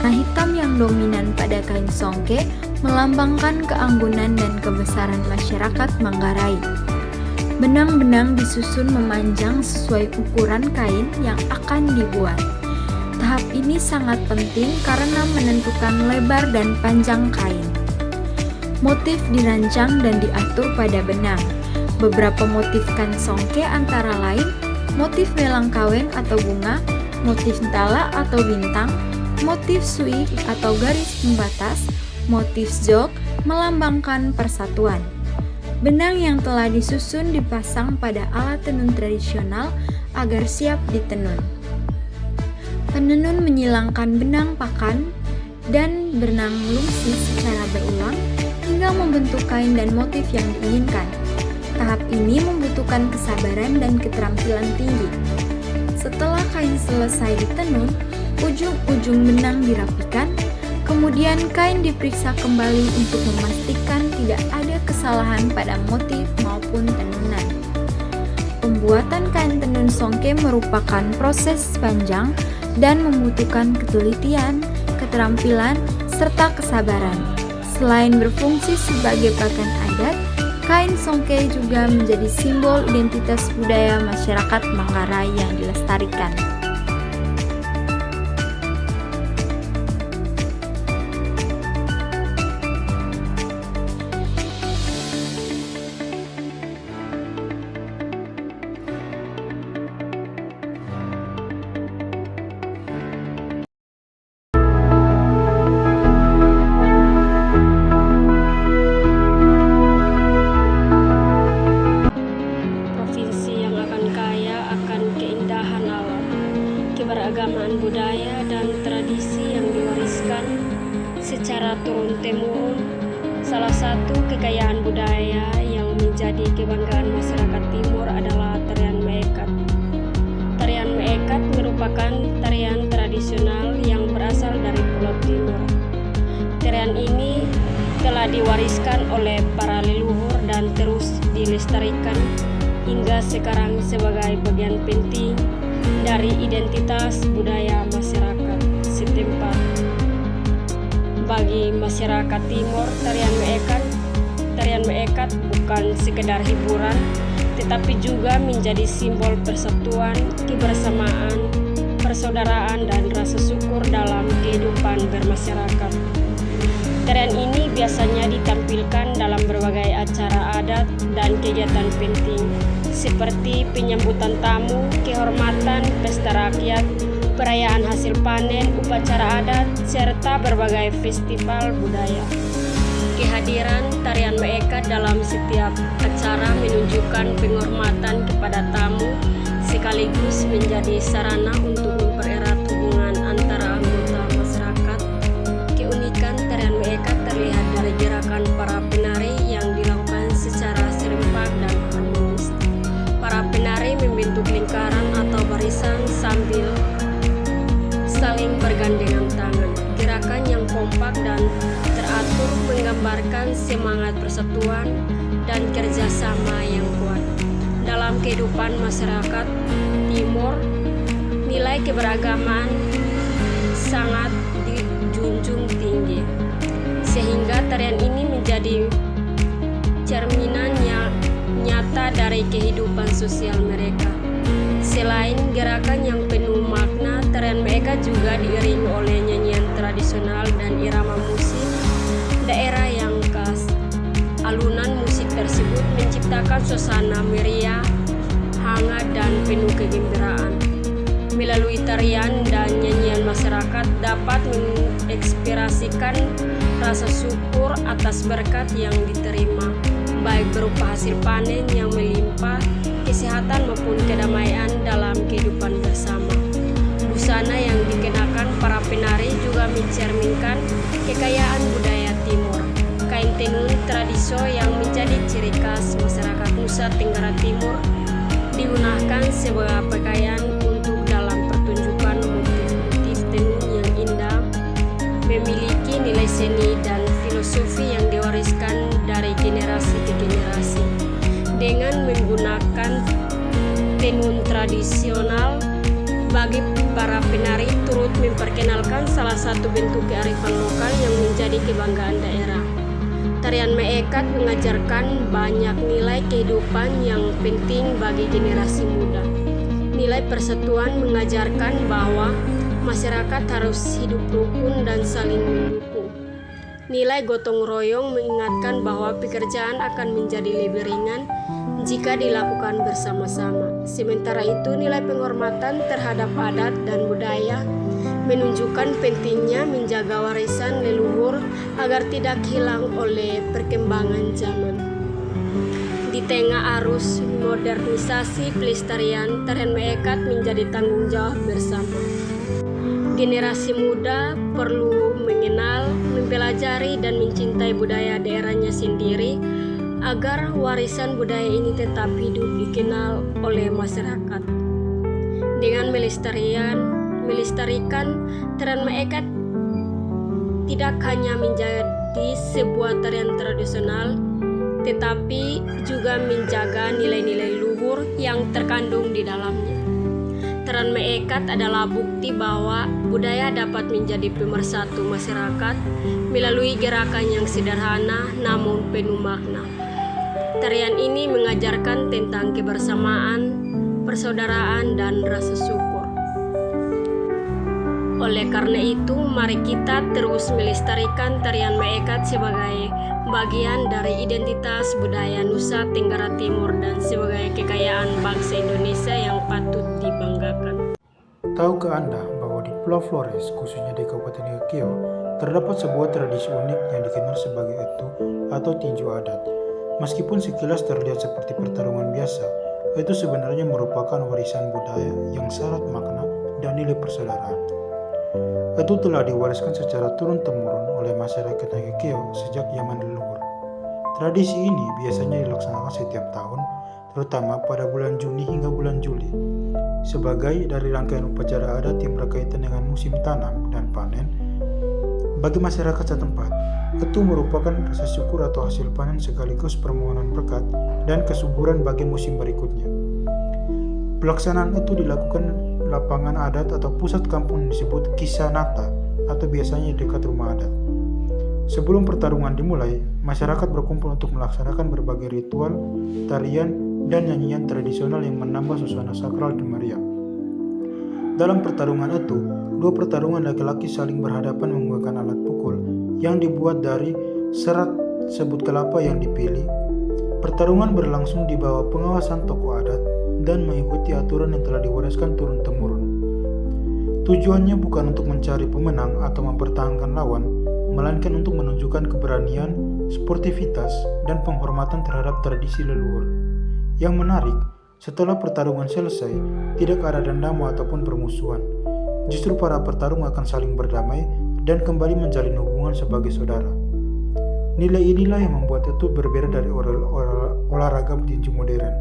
Warna hitam yang dominan pada kain songke melambangkan keanggunan dan kebesaran masyarakat Manggarai. Benang-benang disusun memanjang sesuai ukuran kain yang akan dibuat. Tahap ini sangat penting karena menentukan lebar dan panjang kain. Motif dirancang dan diatur pada benang. Beberapa motif kain songke antara lain motif belang kaweng atau bunga, motif tala atau bintang, motif sui atau garis pembatas, motif jok melambangkan persatuan. Benang yang telah disusun dipasang pada alat tenun tradisional agar siap ditenun. Penenun menyilangkan benang pakan dan benang lungsi secara berulang hingga membentuk kain dan motif yang diinginkan. Tahap ini membutuhkan kesabaran dan keterampilan tinggi. Setelah kain selesai ditenun, ujung-ujung benang dirapikan, kemudian kain diperiksa kembali untuk memastikan tidak ada kesalahan pada motif maupun tenunan. Pembuatan kain tenun songke merupakan proses panjang dan membutuhkan ketelitian, keterampilan, serta kesabaran. Selain berfungsi sebagai pakaian adat, kain songke juga menjadi simbol identitas budaya masyarakat Manggarai yang dilestarikan. Keberagaman budaya dan tradisi yang diwariskan secara turun-temurun. Salah satu kekayaan budaya yang menjadi kebanggaan masyarakat Timur adalah tarian Meekat. Tarian Meekat merupakan tarian tradisional yang berasal dari Pulau Timur. Tarian ini telah diwariskan oleh para leluhur dan terus dilestarikan hingga sekarang sebagai bagian penting dari identitas budaya masyarakat setempat. Bagi masyarakat Timur, tarian Meekat bukan sekedar hiburan, tetapi juga menjadi simbol persatuan, kebersamaan, persaudaraan, dan rasa syukur dalam kehidupan bermasyarakat. Tarian ini biasanya ditampilkan dalam berbagai acara adat dan kegiatan penting, seperti penyambutan tamu, kehormatan, pesta rakyat, perayaan hasil panen, upacara adat, serta berbagai festival budaya. Kehadiran tarian Meekat dalam setiap acara menunjukkan penghormatan kepada tamu, sekaligus menjadi sarana untuk mempererat hubungan antara anggota masyarakat. Keunikan tarian Meekat terlihat dari gerakan para penari yang dilakukan secara serempak dan harmonis. Para penari membentuk lingkaran atau barisan sambil saling bergandengan tangan. Gerakan yang kompak dan teratur menggambarkan semangat persatuan dan kerjasama yang kuat. Dalam kehidupan masyarakat Timur, nilai keberagaman sangat dijunjung tinggi, sehingga tarian ini menjadi cerminan nyata dari kehidupan sosial mereka. Selain gerakan yang penuh makna, tarian Meekat juga diiringi oleh nyanyian tradisional dan irama musik daerah yang khas. Alunan musik tersebut menciptakan suasana meriah, hangat, dan penuh kegembiraan. Melalui tarian dan nyanyian, masyarakat dapat mengekspresikan rasa syukur atas berkat yang diterima, baik berupa hasil panen yang melimpah, kesehatan maupun kedamaian dalam kehidupan bersama. mencerminkan kekayaan budaya Timur. Kain tenun tradiso yang menjadi ciri khas masyarakat Nusa Tenggara Timur digunakan sebagai pakaian untuk dalam pertunjukan motif tenun yang indah, memiliki nilai seni dan filosofi yang diwariskan dari generasi ke generasi. Dengan menggunakan tenun tradisional, bagi para penari turut memperkenalkan salah satu bentuk kearifan lokal yang menjadi kebanggaan daerah. Tarian Meekat mengajarkan banyak nilai kehidupan yang penting bagi generasi muda. Nilai persatuan mengajarkan bahwa masyarakat harus hidup rukun dan saling mendukung. Nilai gotong royong mengingatkan bahwa pekerjaan akan menjadi lebih ringan jika dilakukan bersama-sama. Sementara itu, nilai penghormatan terhadap adat dan budaya menunjukkan pentingnya menjaga warisan leluhur agar tidak hilang oleh perkembangan zaman. Di tengah arus modernisasi pelestarian, tarian Meekat menjadi tanggung jawab bersama. Generasi muda perlu mengenal, mempelajari, dan mencintai budaya daerahnya sendiri agar warisan budaya ini tetap hidup dikenal oleh masyarakat. Dengan melestarikan tarian Meekat tidak hanya menjadi sebuah tarian tradisional, tetapi juga menjaga nilai-nilai luhur yang terkandung di dalamnya. Tarian Meekat adalah bukti bahwa budaya dapat menjadi pemersatu masyarakat melalui gerakan yang sederhana namun penuh makna. Tarian ini mengajarkan tentang kebersamaan, persaudaraan, dan rasa syukur. Oleh karena itu, mari kita terus melestarikan tarian Meekat sebagai bagian dari identitas budaya Nusa Tenggara Timur dan sebagai kekayaan bangsa Indonesia yang patut dibanggakan. Tahukah Anda bahwa di Pulau Flores, khususnya di Kabupaten Kekio, terdapat sebuah tradisi unik yang dikenal sebagai etu atau tinju adat. Meskipun sekilas terlihat seperti pertarungan biasa, itu sebenarnya merupakan warisan budaya yang syarat makna dan nilai persaudaraan. Itu telah diwariskan secara turun-temurun oleh masyarakat Kekio sejak zaman leluhur. Tradisi ini biasanya dilaksanakan setiap tahun, terutama pada bulan Juni hingga bulan Juli. Sebagai dari rangkaian upacara adat yang berkaitan dengan musim tanam dan panen, bagi masyarakat setempat, itu merupakan rasa syukur atau hasil panen sekaligus permohonan berkat dan kesuburan bagi musim berikutnya. Pelaksanaan itu dilakukan lapangan adat atau pusat kampung yang disebut Kisanata atau biasanya dekat rumah adat. Sebelum pertarungan dimulai, masyarakat berkumpul untuk melaksanakan berbagai ritual, tarian, dan nyanyian tradisional yang menambah suasana sakral dan meriah. Dalam pertarungan itu, dua pertarungan laki-laki saling berhadapan menggunakan alat pukul yang dibuat dari serat sebut kelapa yang dipilih. Pertarungan berlangsung di bawah pengawasan tokoh adat dan mengikuti aturan yang telah diwariskan turun-temurun. Tujuannya bukan untuk mencari pemenang atau mempertahankan lawan, melainkan untuk menunjukkan keberanian, sportivitas, dan penghormatan terhadap tradisi leluhur. Yang menarik, setelah pertarungan selesai, tidak ada dendam ataupun permusuhan. Justru para petarung akan saling berdamai dan kembali menjalin hubungan sebagai saudara. Nilai inilah yang membuat itu berbeda dari olahraga tinju modern.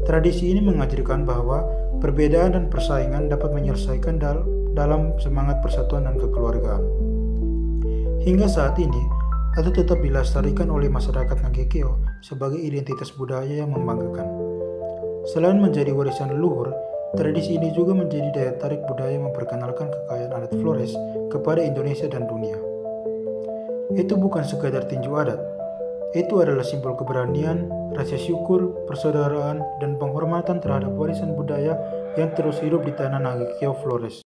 Tradisi ini mengajarkan bahwa perbedaan dan persaingan dapat menyelesaikan dalam semangat persatuan dan kekeluargaan. Hingga saat ini, itu tetap dilestarikan oleh masyarakat Kekio sebagai identitas budaya yang membanggakan. Selain menjadi warisan leluhur, tradisi ini juga menjadi daya tarik budaya memperkenalkan kekayaan adat Flores kepada Indonesia dan dunia. Itu bukan sekadar tinju adat, itu adalah simbol keberanian, rasa syukur, persaudaraan, dan penghormatan terhadap warisan budaya yang terus hidup di tanah Kekio Flores.